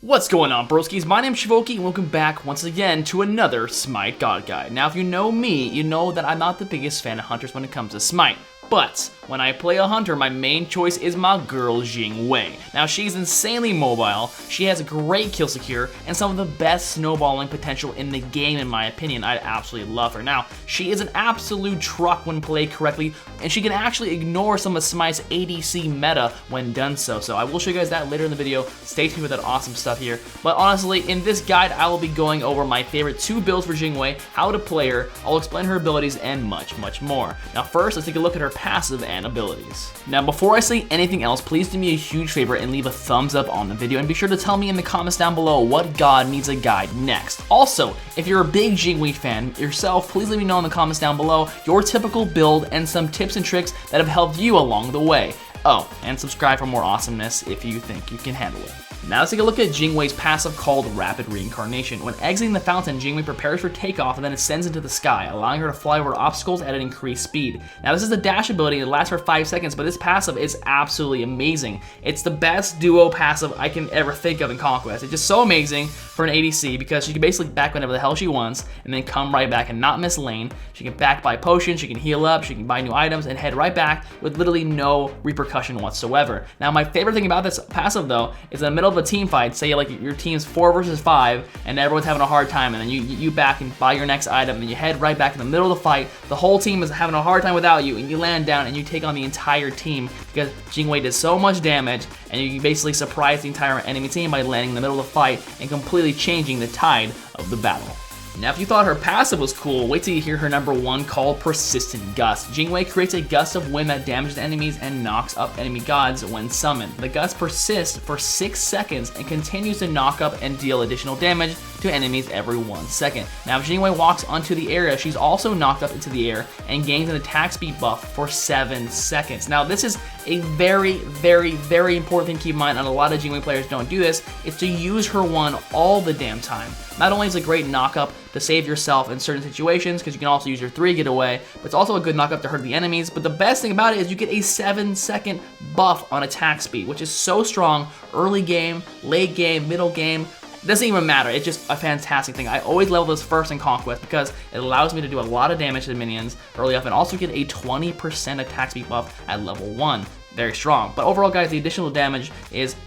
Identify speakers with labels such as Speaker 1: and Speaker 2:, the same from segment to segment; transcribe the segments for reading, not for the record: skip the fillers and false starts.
Speaker 1: What's going on, broskies? My name's SHIVOKI and welcome back once again to another SMITE God guide. Now, if you know me, you know that I'm not the biggest fan of hunters when it comes to Smite. But when I play a hunter, my main choice is my girl Jing Wei. Now, she's insanely mobile, she has a great kill secure, and some of the best snowballing potential in the game in my opinion. I absolutely love her. Now, she is an absolute truck when played correctly, and she can actually ignore some of Smite's ADC meta when done so. So I will show you guys that later in the video. Stay tuned for that awesome stuff here. But honestly, in this guide, I will be going over my favorite 2 builds for Jing Wei, how to play her, I'll explain her abilities, and much, much more. Now first, let's take a look at her passive and abilities. Now before I say anything else, please do me a huge favor and leave a thumbs up on the video, and be sure to tell me in the comments down below what god needs a guide next. Also, if you're a big Jing Wei fan yourself, please let me know in the comments down below your typical build and some tips and tricks that have helped you along the way. Oh, and subscribe for more awesomeness if you think you can handle it. Now let's take a look at Jing Wei's passive called Rapid Reincarnation. When exiting the fountain, Jing Wei prepares for takeoff and then ascends into the sky, allowing her to fly over obstacles at an increased speed. Now this is a dash ability, it lasts for 5 seconds, but this passive is absolutely amazing. It's the best duo passive I can ever think of in Conquest. It's just so amazing for an ADC because she can basically back whenever the hell she wants and then come right back and not miss lane. She can back buy potions, she can heal up, she can buy new items and head right back with literally no repercussion whatsoever. Now my favorite thing about this passive though is in the middle of a team fight, say like your team's 4 versus 5 and everyone's having a hard time, and then you back and buy your next item and you head right back in the middle of the fight. The whole team is having a hard time without you and you land down and you take on the entire team because Jing Wei does so much damage, and you basically surprise the entire enemy team by landing in the middle of the fight and completely changing the tide of the battle. Now if you thought her passive was cool, wait till you hear her number 1 called Persistent Gust. Jing Wei creates a gust of wind that damages enemies and knocks up enemy gods when summoned. The gust persists for 6 seconds and continues to knock up and deal additional damage to enemies every 1 second. Now if Jing Wei walks onto the area, she's also knocked up into the air and gains an attack speed buff for 7 seconds. Now this is a very important thing to keep in mind, and a lot of Jing Wei players don't do this, is to use her 1 all the damn time. Not only is it a great knock-up to save yourself in certain situations, because you can also use your 3 get away, but it's also a good knock-up to hurt the enemies, but the best thing about it is you get a 7-second buff on attack speed, which is so strong early game, late game, middle game. It doesn't even matter, it's just a fantastic thing. I always level this first in Conquest because it allows me to do a lot of damage to the minions early up and also get a 20% attack speed buff at level 1. Very strong. But overall guys, the additional damage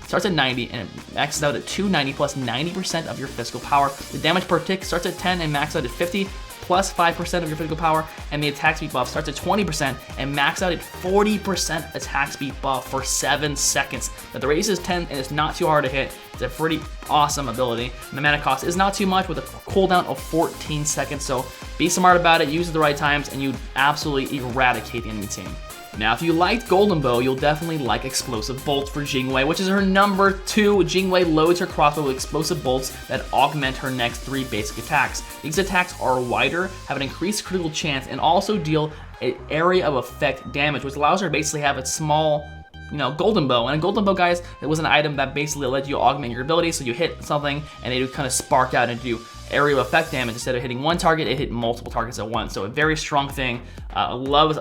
Speaker 1: starts at 90 and it maxes out at 290 plus 90% of your physical power. The damage per tick starts at 10 and maxes out at 50 plus 5% of your physical power, and the attack speed buff starts at 20% and max out at 40% attack speed buff for 7 seconds. Now the radius is 10 and it's not too hard to hit. It's a pretty awesome ability. And the mana cost is not too much with a cooldown of 14 seconds, so be smart about it, use it at the right times, and you absolutely eradicate the enemy team. Now, if you liked Golden Bow, you'll definitely like Explosive Bolts for Jing Wei, which is her number 2. Jing Wei loads her crossbow with explosive bolts that augment her next 3 basic attacks. These attacks are wider, have an increased critical chance, and also deal an area of effect damage, which allows her to basically have a small, golden bow. And a golden bow, guys, it was an item that basically let you augment your ability, so you hit something and it would kind of spark out and do area of effect damage. Instead of hitting 1 target, it hit multiple targets at once. So a very strong thing. I love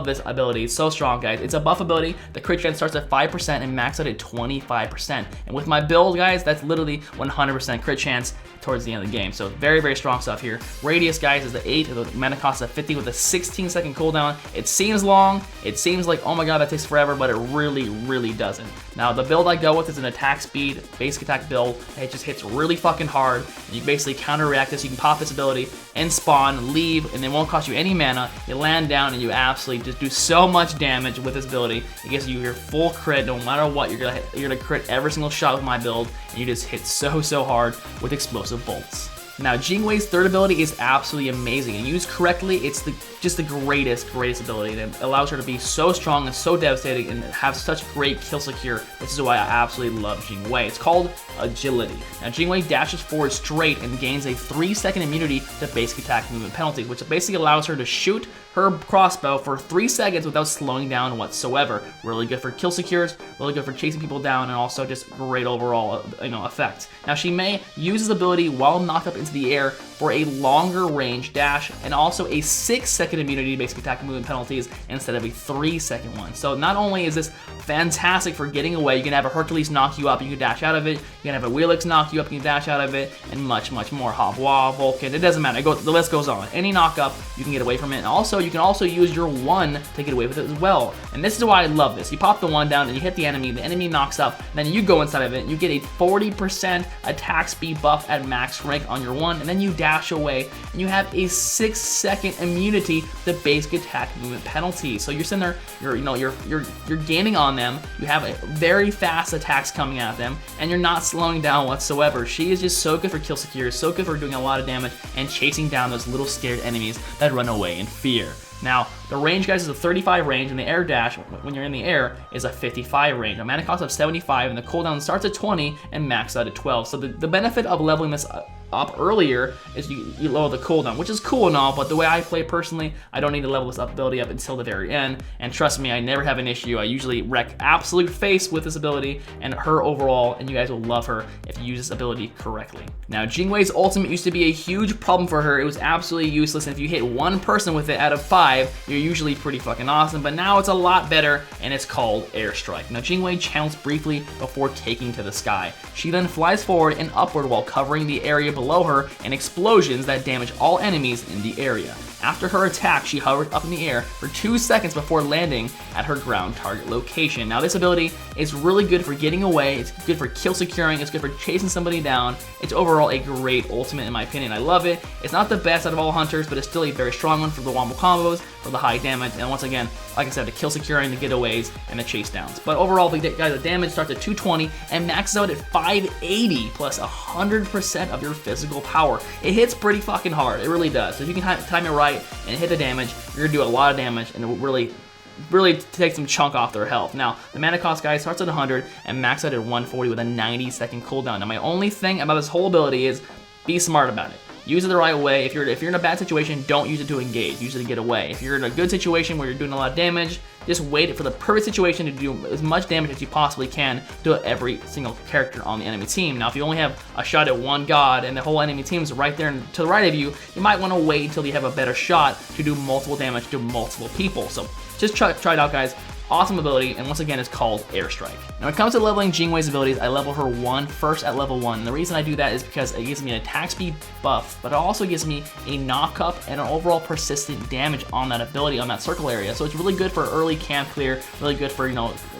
Speaker 1: this ability. It's so strong, guys. It's a buff ability. The crit chance starts at 5% and max out at 25%. And with my build, guys, that's literally 100% crit chance towards the end of the game. So very strong stuff here. Radius, guys, is the 8. The mana cost is 50 with a 16-second cooldown. It seems long. It seems like, oh my god, that takes forever, but it really doesn't. Now, the build I go with is an attack speed, basic attack build. It just hits really fucking hard. You basically counter-react this. You can pop this ability and spawn, leave, and it won't cost you any mana. You land down and you absolutely just do so much damage with this ability. It gives you your full crit no matter what. You're gonna crit every single shot with my build, and you just hit so hard with Explosive Bolts. Now, Jing Wei's 3rd ability is absolutely amazing, and used correctly, it's just the greatest ability, and it allows her to be so strong and so devastating and have such great kill secure. This is why I absolutely love Jing Wei. It's called Agility. Now, Jing Wei dashes forward straight and gains a 3-second immunity to basic attack movement penalties, which basically allows her to shoot her crossbow for 3 seconds without slowing down whatsoever. Really good for kill secures, really good for chasing people down, and also just great overall effect. Now, she may use this ability while knocked up into the air for a longer range dash, and also a 6-second immunity to basic attack and movement penalties instead of a 3-second one. So not only is this fantastic for getting away, you can have a Hercules knock you up, you can dash out of it, you can have a Wheelix knock you up, you can dash out of it, and much, much more. Hop-Wah, Vulcan, it doesn't matter, the list goes on. Any knock up, you can get away from it, and also you can also use your 1 to get away with it as well. And this is why I love this. You pop the 1 down and you hit the enemy knocks up, then you go inside of it, you get a 40% attack speed buff at max rank on your 1, and then you dash away, and you have a 6-second immunity to basic attack movement penalties. So you're sitting there, you're gaining on them, you have a very fast attacks coming at them, and you're not slowing down whatsoever. She is just so good for kill secure, so good for doing a lot of damage and chasing down those little scared enemies that run away in fear. Now, the range, guys, is a 35 range, and the air dash, when you're in the air, is a 55 range. A mana cost of 75, and the cooldown starts at 20 and max out at 12. So the benefit of leveling this up earlier is you lower the cooldown, which is cool and all, but the way I play personally, I don't need to level this ability up until the very end, and trust me, I never have an issue. I usually wreck absolute face with this ability and her overall, and you guys will love her if you use this ability correctly. Now, Jing Wei's ultimate used to be a huge problem for her. It was absolutely useless, and if you hit one person with it out of 5, you're usually pretty fucking awesome, but now it's a lot better, and it's called Airstrike. Now, Jing Wei channels briefly before taking to the sky. She then flies forward and upward while covering the area below her in explosions that damage all enemies in the area. After her attack, she hovers up in the air for 2 seconds before landing at her ground target location. Now, this ability is really good for getting away, it's good for kill securing, it's good for chasing somebody down. It's overall a great ultimate in my opinion. I love it. It's not the best out of all hunters, but it's still a very strong one for the Wombo Combos, for the high damage, and once again, like I said, the kill securing, the getaways, and the chase downs. But overall, the damage starts at 220 and maxes out at 580 plus 100% of your physical power. It hits pretty fucking hard, it really does. So if you can time it right and hit the damage, you're gonna do a lot of damage, and it will really take some chunk off their health. Now, the mana cost, guys, starts at 100 and max out at 140 with a 90-second cooldown. Now, my only thing about this whole ability is be smart about it. Use it the right way. If you're in a bad situation, don't use it to engage. Use it to get away. If you're in a good situation where you're doing a lot of damage, just wait for the perfect situation to do as much damage as you possibly can to every single character on the enemy team. Now, if you only have a shot at one god and the whole enemy team is right there to the right of you, you might want to wait until you have a better shot to do multiple damage to multiple people. So just try it out, guys. Awesome ability, and once again, it's called Airstrike. Now, when it comes to leveling Jing Wei's abilities, I level her 1 first at level 1. And the reason I do that is because it gives me an attack speed buff, but it also gives me a knock up and an overall persistent damage on that ability, on that circle area. So it's really good for early camp clear, really good for,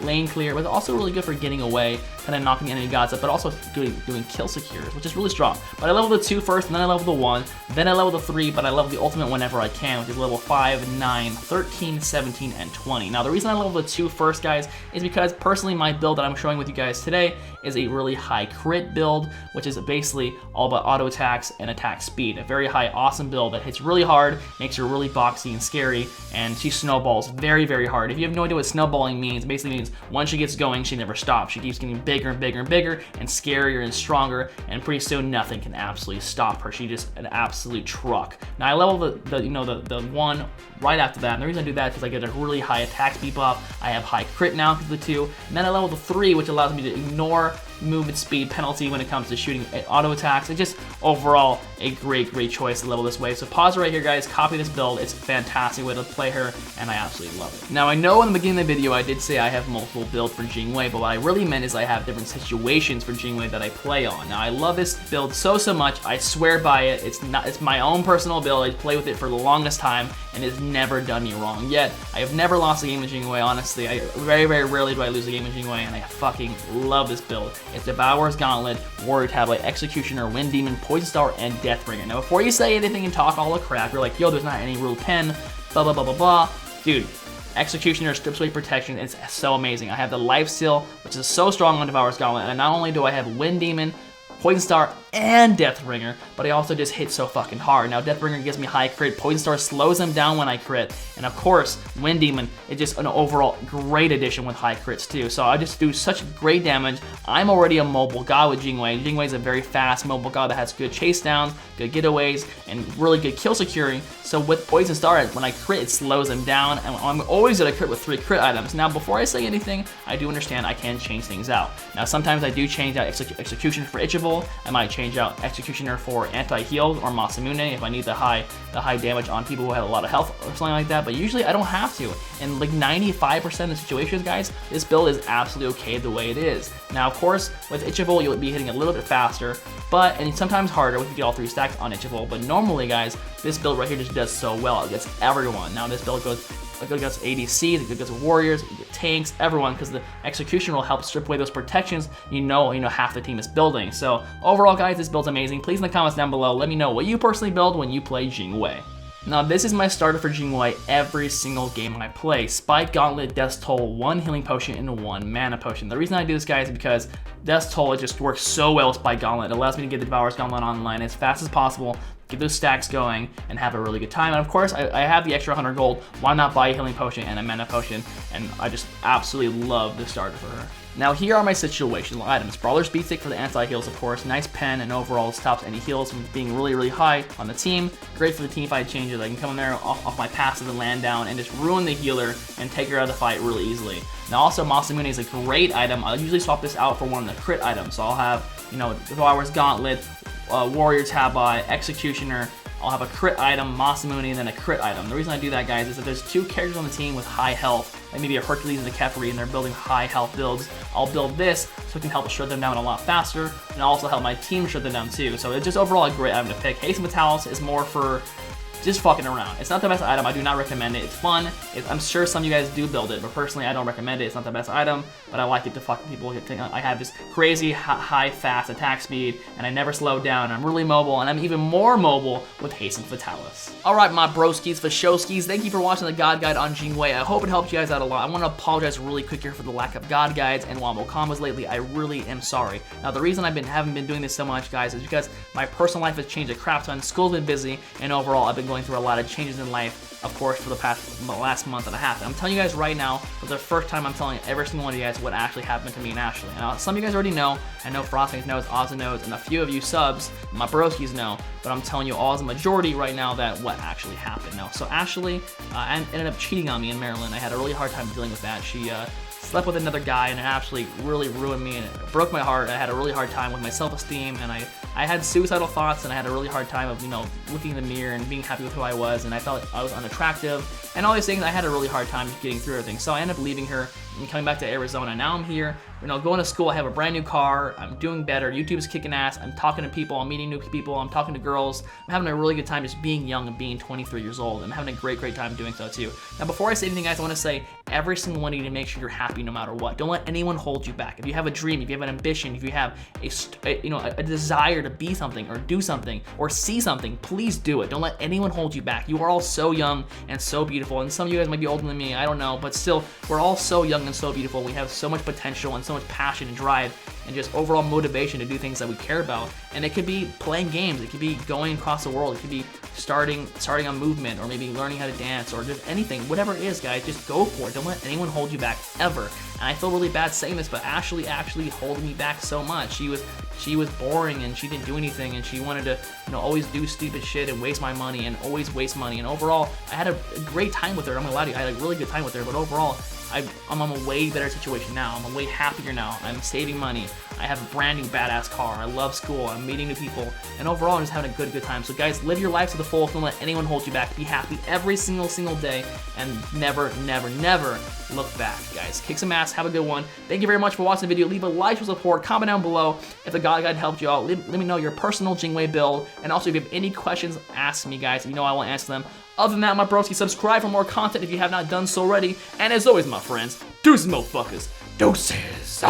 Speaker 1: lane clear, but also really good for getting away, kind of knocking the enemy gods up, but also doing kill secures, which is really strong. But I level the 2 first, and then I level the 1, then I level the 3, but I level the ultimate whenever I can, which is level 5, 9, 13, 17, and 20. Now, the reason I level the 2 first, guys, is because personally my build that I'm showing with you guys today is a really high crit build, which is basically all about auto attacks and attack speed. A very high, awesome build that hits really hard, makes her really boxy and scary, and she snowballs very, very hard. If you have no idea what snowballing means, it basically means once she gets going, she never stops. She keeps getting bigger and bigger and bigger and scarier and stronger, and pretty soon nothing can absolutely stop her. She's just an absolute truck. Now, I level the 1 right after that, and the reason I do that is because I get a really high attack speed buff. I have high crit now because of the 2, and then I level the 3, which allows me to ignore movement speed penalty when it comes to shooting auto attacks. It's just overall a great choice to level this way. So pause right here, guys, copy this build. It's a fantastic way to play her, and I absolutely love it. Now, I know in the beginning of the video I did say I have multiple builds for Jing Wei, but what I really meant is I have different situations for Jing Wei that I play on. Now, I love this build so much. I swear by it. It's my own personal build. I play with it for the longest time, and it's never done me wrong. Yet, I have never lost a game with Jing Wei, honestly. Very rarely do I lose a game with Jing Wei, and I fucking love this build. It's Devourer's Gauntlet, Warrior Tablet, Executioner, Wind Demon, Poison Star, and Deathbringer. Now, before you say anything and talk all the crap, you're like, yo, there's not any rule 10, blah, blah, blah, blah, blah. Dude, Executioner strips away protection. It's so amazing. I have the Life Seal, which is so strong on Devourer's Gauntlet, and not only do I have Wind Demon, Poison Star, and Deathbringer, but I also just hit so fucking hard. Now, Deathbringer gives me high crit, Poison Star slows them down when I crit, and of course, Wind Demon is just an overall great addition with high crits too. So I just do such great damage. I'm already a mobile god with Jing Wei. Jing Wei is a very fast mobile god that has good chase downs, good getaways, and really good kill securing. So with Poison Star, when I crit, it slows them down, and I'm always gonna crit with 3 crit items. Now, before I say anything, I do understand I can change things out. Now, sometimes I do change out Execution for Itchable, level, I might change out Executioner for anti-heal or Masamune if I need the high damage on people who have a lot of health or something like that, but usually I don't have to. And like 95% of the situations, guys, this build is absolutely okay the way it is. Now, of course, with Ichival, you'll be hitting a little bit faster, and sometimes harder if you get all 3 stacks on Ichival, but normally, guys, this build right here just does so well. It gets everyone. Now, this build goes against ADCs, it goes warriors, tanks, everyone, because the execution will help strip away those protections you know half the team is building. So overall, guys, this build's amazing. Please in the comments down below, let me know what you personally build when you play Jing Wei. Now, this is my starter for Jing Wei every single game I play. SMITE Gauntlet, Death's Toll, 1 healing potion, and 1 mana potion. The reason I do this, guys, is because Death's Toll, it just works so well with SMITE Gauntlet. It allows me to get the Devourer's Gauntlet online as fast as possible, get those stacks going, and have a really good time. And of course, I have the extra 100 gold. Why not buy a healing potion and a mana potion? And I just absolutely love this starter for her. Now, here are my situational items. Brawler's Beat Stick for the anti-heals, of course. Nice pen, and overall stops any heals from being really, really high on the team. Great for the team fight changes. I can come in there off my passive and land down and just ruin the healer and take her out of the fight really easily. Now, also, Masamune is a great item. I'll usually swap this out for one of the crit items. So I'll have, Devourer's Gauntlet, Warrior Tabai, Executioner. I'll have a crit item, Masamune, and then a crit item. The reason I do that, guys, is that there's 2 characters on the team with high health, like maybe a Hercules and a Kefri, and they're building high health builds. I'll build this so it can help shut them down a lot faster, and also help my team shut them down too. So it's just overall a great item to pick. Haste and Vitalis is more for just fucking around. It's not the best item. I do not recommend it. It's fun. I'm sure some of you guys do build it, but personally, I don't recommend it. It's not the best item, but I like it to fucking people. I have this crazy high, fast attack speed, and I never slow down. I'm really mobile, and I'm even more mobile with Haste and Vitalis. All right, my broskis, Vashowskis, thank you for watching the God Guide on Jing Wei. I hope it helped you guys out a lot. I want to apologize really quick here for the lack of God Guides and Wombo Combos lately. I really am sorry. Now, the reason I haven't been doing this so much, guys, is because my personal life has changed a crap ton. School's been busy, and overall, I've been going through a lot of changes in life, of course, for the last month and a half. And I'm telling you guys right now, for the first time, I'm telling every single one of you guys what actually happened to me and Ashley. Now, some of you guys already know. I know Frostings knows, Ozza knows, and a few of you subs, my broskies know, but I'm telling you all as a majority right now that what actually happened. Now, so Ashley ended up cheating on me in Maryland. I had a really hard time dealing with that. She slept with another guy, and it actually really ruined me, and it broke my heart. I had a really hard time with my self-esteem, and I had suicidal thoughts, and I had a really hard time of, looking in the mirror and being happy with who I was, and I felt I was unattractive, and all these things. I had a really hard time getting through everything. So I ended up leaving her and coming back to Arizona. Now I'm here, going to school. I have a brand new car. I'm doing better. YouTube's kicking ass. I'm talking to people. I'm meeting new people. I'm talking to girls. I'm having a really good time just being young and being 23 years old. I'm having a great time doing so too. Now, before I say anything, guys, I want to say every single one of you need to make sure you're happy no matter what. Don't let anyone hold you back. If you have a dream, if you have an ambition, if you have a desire to be something or do something or see something, please do it. Don't let anyone hold you back. You are all so young and so beautiful, and some of you guys might be older than me. I don't know, but still, we're all so young and so beautiful. We have so much potential and so much passion and drive and just overall motivation to do things that we care about. And it could be playing games. It could be going across the world. It could be starting a movement, or maybe learning how to dance, or just anything. Whatever it is, guys, just go for it. Don't let anyone hold you back ever. And I feel really bad saying this, but Ashley actually holding me back so much. She was boring, and she didn't do anything, and she wanted to always do stupid shit and waste my money and always waste money. And overall, I had a great time with her. I'm gonna lie to you, I had a really good time with her, but overall, I'm in a way better situation now. I'm a way happier now. I'm saving money. I have a brand new badass car. I love school. I'm meeting new people. And overall, I'm just having a good time. So guys, live your life to the fullest. Don't let anyone hold you back. Be happy every single day, and never look back, guys. Kick some ass. Have a good one. Thank you very much for watching the video. Leave a like for support. Comment down below if the God Guide helped you out. Let me know your personal Jing Wei build. And also, if you have any questions, ask me, guys. I will answer them. Other than that, my broski, subscribe for more content if you have not done so already. And as always, my friends, deuces, motherfuckers. Deuces.